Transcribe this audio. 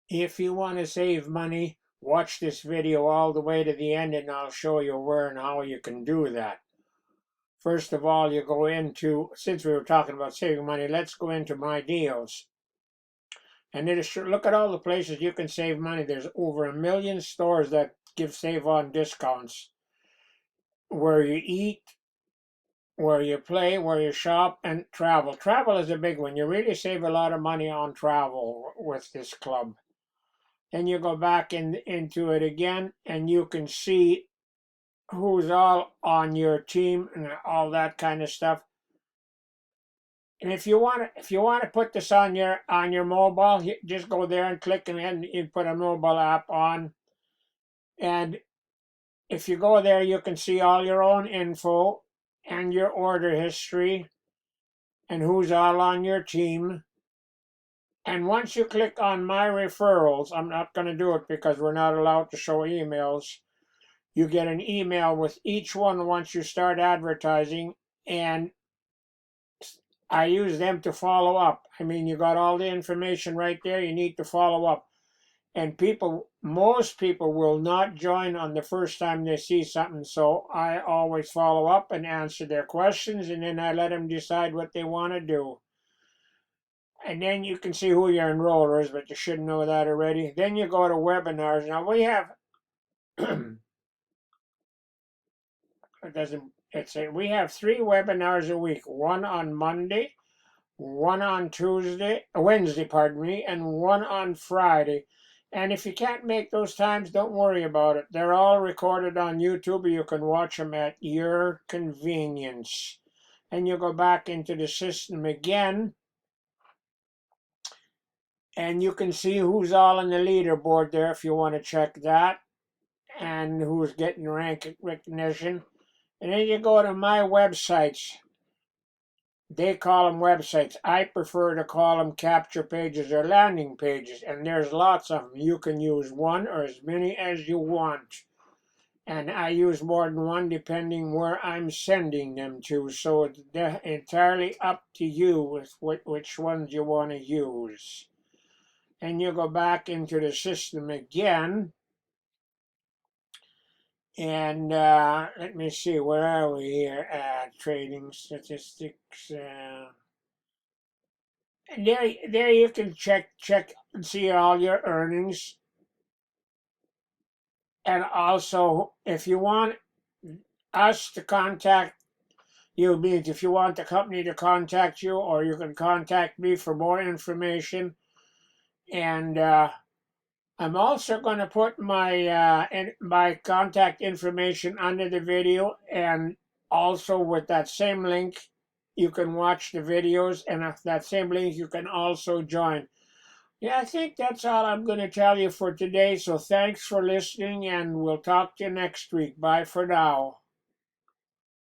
If you want to save money, watch this video all the way to the end and I'll show you where and how you can do that. First of all, you go into, since we were talking about saving money, let's go into My Deals. And look at all the places you can save money. There's over 1 million stores that give save on discounts. Where you eat, where you play, where you shop, and travel. Travel is a big one. You really save a lot of money on travel with this club. Then you go back into it again, and you can see who's all on your team and all that kind of stuff. And if you want to put this on your mobile, just go there and click, and you put a mobile app on. And if you go there, you can see all your own info and your order history and who's all on your team. And once you click on My Referrals, I'm not going to do it because we're not allowed to show emails. You get an email with each one once you start advertising, and I use them to follow up. I mean, you got all the information right there. You need to follow up. And most people will not join on the first time they see something. So I always follow up and answer their questions, and then I let them decide what they want to do. And then you can see who your enroller is, but you should know that already. Then you go to webinars. Now we have we have 3 webinars a week. One on Monday, one on Wednesday, pardon me, and one on Friday. And if you can't make those times, don't worry about it. They're all recorded on YouTube. You can watch them at your convenience. And you go back into the system again, and you can see who's all on the leaderboard there if you want to check that, and who's getting rank recognition. And then you go to My Websites. They call them websites. I prefer to call them capture pages or landing pages, and there's lots of them. You can use one or as many as you want. And I use more than one depending where I'm sending them to, so it's entirely up to you with which ones you want to use. And you go back into the system again, and let me see, where are we here? Trading statistics. And there you can check and see all your earnings. And also, if you want us to contact you, means if you want the company to contact you, or you can contact me for more information. And I'm also going to put my contact information under the video, and also with that same link, you can watch the videos, and with that same link, you can also join. Yeah, I think that's all I'm going to tell you for today. So thanks for listening, and we'll talk to you next week. Bye for now.